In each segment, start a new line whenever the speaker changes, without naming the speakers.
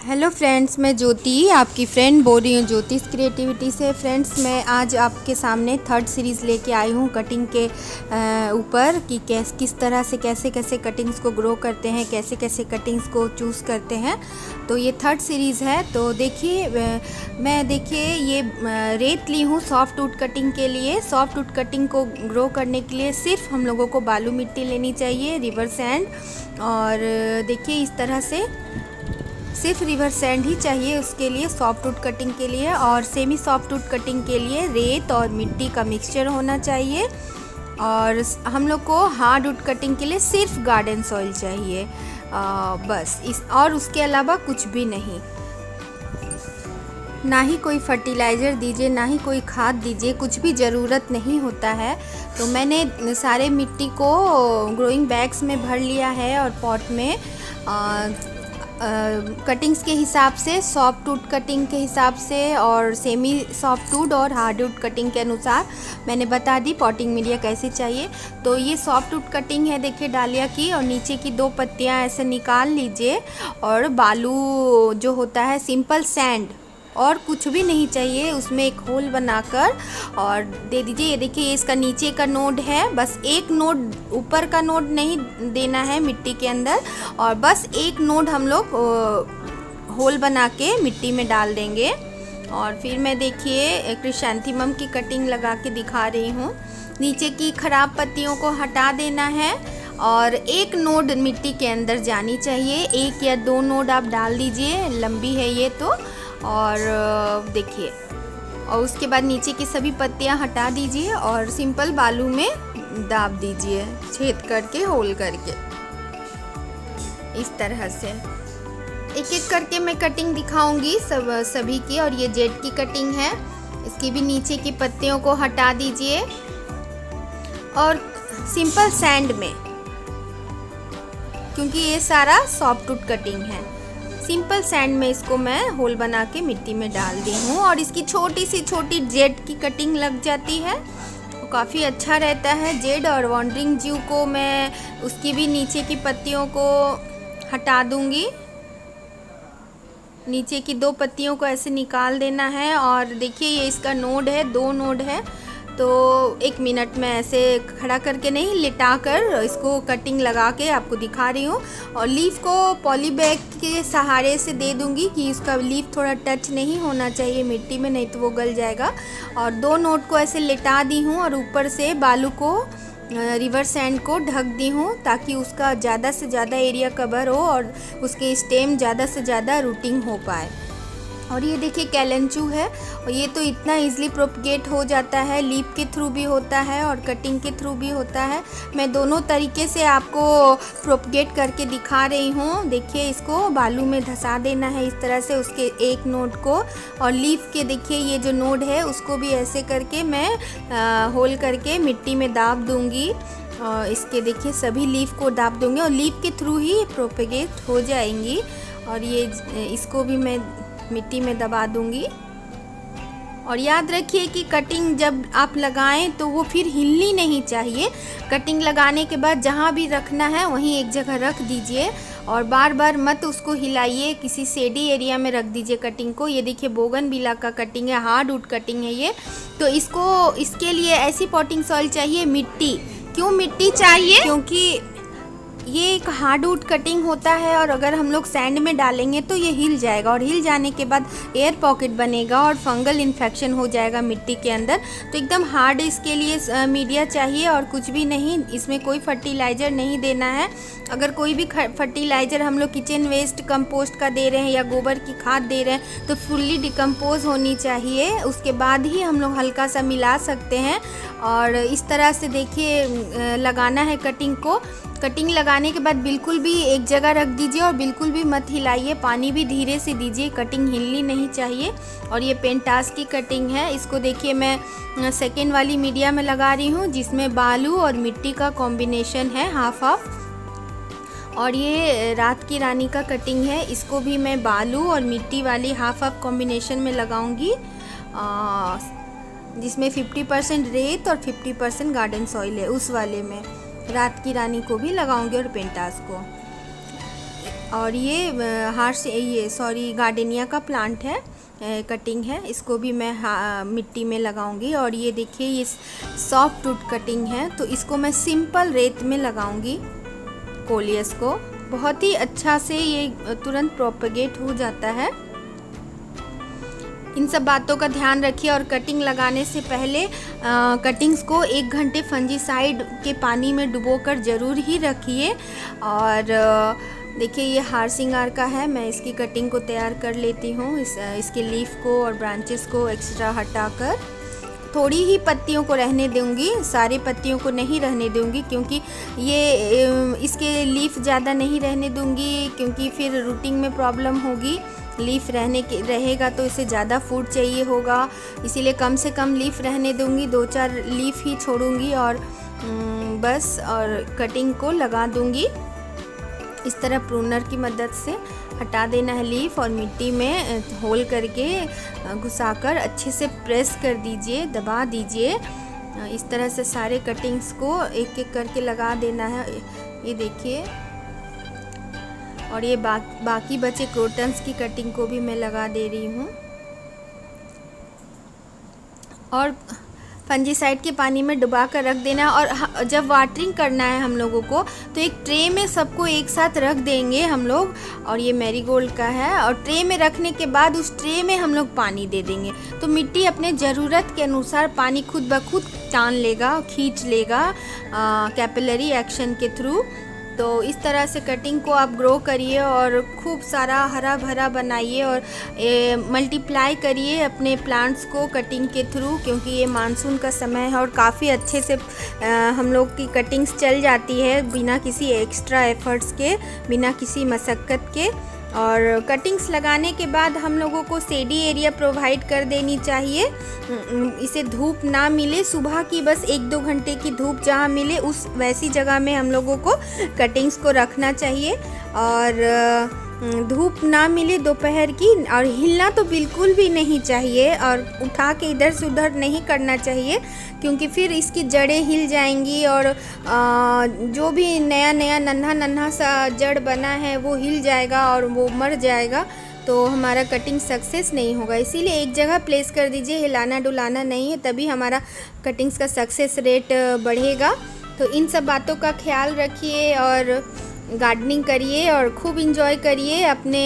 Hello friends, मैं ज्योति आपकी friend बोल रही हूँ ज्योतिष क्रिएटिविटी से। फ्रेंड्स, मैं आज आपके सामने थर्ड सीरीज़ लेके आई हूँ कटिंग के ऊपर कि किस तरह से कैसे कैसे कटिंग्स को ग्रो करते हैं, कैसे कैसे कटिंग्स को चूज़ करते हैं। तो ये थर्ड सीरीज़ है। तो देखिए ये रेत ली हूँ सॉफ्ट वुड कटिंग के लिए। सॉफ्ट वुड कटिंग को ग्रो करने के लिए सिर्फ हम लोगों को बालू मिट्टी लेनी चाहिए, रिवर सैंड। और देखिए इस तरह से सिर्फ रिवर सैंड ही चाहिए उसके लिए, सॉफ्ट वुड कटिंग के लिए। और सेमी सॉफ्ट वुड कटिंग के लिए रेत और मिट्टी का मिक्सचर होना चाहिए। और हम लोग को हार्ड वुड कटिंग के लिए सिर्फ गार्डन सॉइल चाहिए, बस और उसके अलावा कुछ भी नहीं। ना ही कोई फर्टिलाइज़र दीजिए, ना ही कोई खाद दीजिए, कुछ भी ज़रूरत नहीं होता है। तो मैंने सारे मिट्टी को ग्रोइंग बैग्स में भर लिया है और पॉट में कटिंग्स के हिसाब से, सॉफ्ट वुड कटिंग के हिसाब से और सेमी सॉफ्ट वुड और हार्ड वुड कटिंग के अनुसार मैंने बता दी पॉटिंग मीडिया कैसे चाहिए। तो ये सॉफ्ट वुड कटिंग है, देखिए डालिया की, और नीचे की दो पत्तियां ऐसे निकाल लीजिए। और बालू जो होता है, सिंपल सैंड, और कुछ भी नहीं चाहिए, उसमें एक होल बनाकर और दे दीजिए। ये देखिए, ये इसका नीचे का नोड है, बस एक नोड, ऊपर का नोड नहीं देना है मिट्टी के अंदर। और बस एक नोड हम लोग होल बना के मिट्टी में डाल देंगे। और फिर मैं देखिए क्रिसैंथेमम की कटिंग लगा के दिखा रही हूँ। नीचे की खराब पत्तियों को हटा देना है और एक नोड मिट्टी के अंदर जानी चाहिए। एक या दो नोड आप डाल दीजिए, लंबी है ये तो। और देखिए, और उसके बाद नीचे की सभी पत्तियां हटा दीजिए और सिंपल बालू में दाब दीजिए, छेद करके, होल करके, इस तरह से। एक एक करके मैं कटिंग दिखाऊंगी सभी की। और ये जेड की कटिंग है, इसकी भी नीचे की पत्तियों को हटा दीजिए और सिंपल सैंड में, क्योंकि ये सारा सॉफ्ट वुड कटिंग है, सिंपल सैंड में इसको मैं होल बना के मिट्टी में डाल दी हूँ। और इसकी छोटी सी छोटी जेड की कटिंग लग जाती है तो काफ़ी अच्छा रहता है। जेड और वॉन्डरिंग ज्यू को मैं उसकी भी नीचे की पत्तियों को हटा दूँगी। नीचे की दो पत्तियों को ऐसे निकाल देना है। और देखिए ये इसका नोड है, दो नोड है। तो एक मिनट में ऐसे खड़ा करके नहीं, लिटा कर इसको कटिंग लगा के आपको दिखा रही हूँ। और लीफ को पॉली बैग के सहारे से दे दूँगी कि इसका लीफ थोड़ा टच नहीं होना चाहिए मिट्टी में, नहीं तो वो गल जाएगा। और दो नोट को ऐसे लिटा दी हूँ और ऊपर से बालू को, रिवर सैंड को ढक दी हूँ ताकि उसका ज़्यादा से ज़्यादा एरिया कवर हो और उसके स्टेम ज़्यादा से ज़्यादा रूटिंग हो पाए। और ये देखिए कैलेंचू है, और ये तो इतना इजीली प्रोपगेट हो जाता है, लीफ के थ्रू भी होता है और कटिंग के थ्रू भी होता है। मैं दोनों तरीके से आपको प्रोपगेट करके दिखा रही हूँ। देखिए इसको बालू में धंसा देना है इस तरह से, उसके एक नोड को। और लीफ के देखिए ये जो नोड है उसको भी ऐसे करके मैं होल करके मिट्टी में दाब दूँगी। इसके देखिए सभी लीफ को दाब दूँगी और लीफ के थ्रू ही प्रोपगेट हो जाएंगी। और ये इसको भी मैं मिट्टी में दबा दूंगी। और याद रखिए कि कटिंग जब आप लगाएं तो वो फिर हिलनी नहीं चाहिए। कटिंग लगाने के बाद जहाँ भी रखना है वहीं एक जगह रख दीजिए और बार बार मत उसको हिलाइए, किसी शेडी एरिया में रख दीजिए कटिंग को। ये देखिए बोगनविला का कटिंग है, हार्ड वुड कटिंग है ये। तो इसके लिए ऐसी पॉटिंग सॉइल चाहिए, मिट्टी। क्यों मिट्टी चाहिए? क्योंकि ये एक हार्ड वुड कटिंग होता है और अगर हम लोग सैंड में डालेंगे तो ये हिल जाएगा और हिल जाने के बाद एयर पॉकेट बनेगा और फंगल इन्फेक्शन हो जाएगा मिट्टी के अंदर। तो एकदम हार्ड इसके लिए मीडिया चाहिए और कुछ भी नहीं। इसमें कोई फर्टिलाइज़र नहीं देना है। अगर कोई भी फर्टिलाइज़र हम लोग किचन वेस्ट कंपोस्ट का दे रहे हैं या गोबर की खाद दे रहे हैं तो फुल्ली डिकम्पोज होनी चाहिए, उसके बाद ही हम लोग हल्का सा मिला सकते हैं। और इस तरह से देखिए लगाना है कटिंग को। कटिंग लगाने के बाद बिल्कुल भी एक जगह रख दीजिए और बिल्कुल भी मत हिलाइए, पानी भी धीरे से दीजिए, कटिंग हिलनी नहीं चाहिए। और ये पेंटास की कटिंग है, इसको देखिए मैं सेकेंड वाली मीडिया में लगा रही हूँ जिसमें बालू और मिट्टी का कॉम्बिनेशन है, हाफ हाफ। और ये रात की रानी का कटिंग है, इसको भी मैं बालू और मिट्टी वाली हाफ हाफ कॉम्बिनेशन में लगाऊंगी, जिसमें 50% रेत और 50% गार्डन सॉइल है। उस वाले में रात की रानी को भी लगाऊंगी और पेंटास को। और ये गार्डेनिया का प्लांट है, कटिंग है, इसको भी मैं मिट्टी में लगाऊंगी। और ये देखिए ये सॉफ्ट वुड कटिंग है, तो इसको मैं सिंपल रेत में लगाऊंगी कोलियस को। बहुत ही अच्छा से ये तुरंत प्रोपेगेट हो जाता है। इन सब बातों का ध्यान रखिए और कटिंग लगाने से पहले कटिंग्स को 1 घंटे फंजीसाइड के पानी में डुबोकर ज़रूर ही रखिए। और देखिए ये हार सिंगार का है, मैं इसकी कटिंग को तैयार कर लेती हूँ। इसके लीफ को और ब्रांचेस को एक्स्ट्रा हटाकर थोड़ी ही पत्तियों को रहने दूंगी, सारे पत्तियों को नहीं रहने दूंगी, क्योंकि ये इसके लीफ ज़्यादा नहीं रहने दूंगी, क्योंकि फिर रूटिंग में प्रॉब्लम होगी। लीफ रहेगा तो इसे ज़्यादा फूड चाहिए होगा, इसीलिए कम से कम लीफ रहने दूंगी, 2-4 लीफ ही छोड़ूंगी और बस और कटिंग को लगा दूंगी। इस तरह प्रूनर की मदद से हटा देना है लीफ और मिट्टी में होल करके घुसाकर अच्छे से प्रेस कर दीजिए, दबा दीजिए। इस तरह से सारे कटिंग्स को एक एक करके लगा देना है, ये देखिए। और ये बाकी बचे क्रोटन्स की कटिंग को भी मैं लगा दे रही हूँ। और फंजीसाइड के पानी में डुबा कर रख देना। और जब वाटरिंग करना है हम लोगों को तो एक ट्रे में सबको एक साथ रख देंगे हम लोग। और ये मैरीगोल्ड का है, और ट्रे में रखने के बाद उस ट्रे में हम लोग पानी दे देंगे, तो मिट्टी अपने ज़रूरत के अनुसार पानी खुद ब खुद टान लेगा, खींच लेगा कैपिलरी एक्शन के थ्रू। तो इस तरह से कटिंग को आप ग्रो करिए और खूब सारा हरा भरा बनाइए और मल्टीप्लाई करिए अपने प्लांट्स को कटिंग के थ्रू, क्योंकि ये मानसून का समय है और काफ़ी अच्छे से हम लोग की कटिंग्स चल जाती है बिना किसी एक्स्ट्रा एफर्ट्स के, बिना किसी मशक्क़त के। और कटिंग्स लगाने के बाद हम लोगों को शेडी एरिया प्रोवाइड कर देनी चाहिए। इसे धूप ना मिले, सुबह की बस 1-2 घंटे की धूप जहाँ मिले उस वैसी जगह में हम लोगों को कटिंग्स को रखना चाहिए। और धूप ना मिले दोपहर की, और हिलना तो बिल्कुल भी नहीं चाहिए और उठा के इधर से उधर नहीं करना चाहिए, क्योंकि फिर इसकी जड़ें हिल जाएंगी और जो भी नया नन्हा सा जड़ बना है वो हिल जाएगा और वो मर जाएगा, तो हमारा कटिंग सक्सेस नहीं होगा। इसीलिए एक जगह प्लेस कर दीजिए, हिलाना डुलाना नहीं है, तभी हमारा कटिंग्स का सक्सेस रेट बढ़ेगा। तो इन सब बातों का ख्याल रखिए और गार्डनिंग करिए और खूब इंजॉय करिए, अपने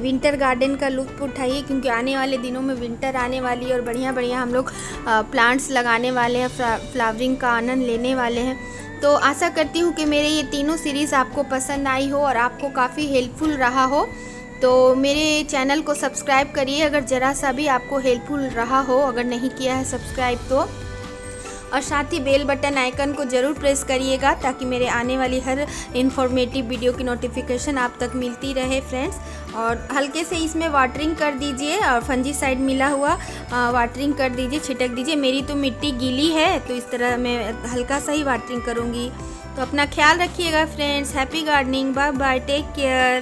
विंटर गार्डन का लुत्फ़ उठाइए, क्योंकि आने वाले दिनों में विंटर आने वाली है और बढ़िया हम लोग प्लांट्स लगाने वाले हैं, फ्लावरिंग का आनंद लेने वाले हैं। तो आशा करती हूँ कि मेरे ये तीनों सीरीज़ आपको पसंद आई हो और आपको काफ़ी हेल्पफुल रहा हो। तो मेरे चैनल को सब्सक्राइब करिए अगर ज़रा सा भी आपको हेल्पफुल रहा हो, अगर नहीं किया है सब्सक्राइब तो। और साथ ही बेल बटन आइकन को ज़रूर प्रेस करिएगा, ताकि मेरे आने वाली हर इन्फॉर्मेटिव वीडियो की नोटिफिकेशन आप तक मिलती रहे फ्रेंड्स। और हल्के से इसमें वाटरिंग कर दीजिए और फंजीसाइड मिला हुआ वाटरिंग कर दीजिए, छिटक दीजिए। मेरी तो मिट्टी गीली है तो इस तरह मैं हल्का सा ही वाटरिंग करूँगी। तो अपना ख्याल रखिएगा friends. Happy gardening, bye bye, take care.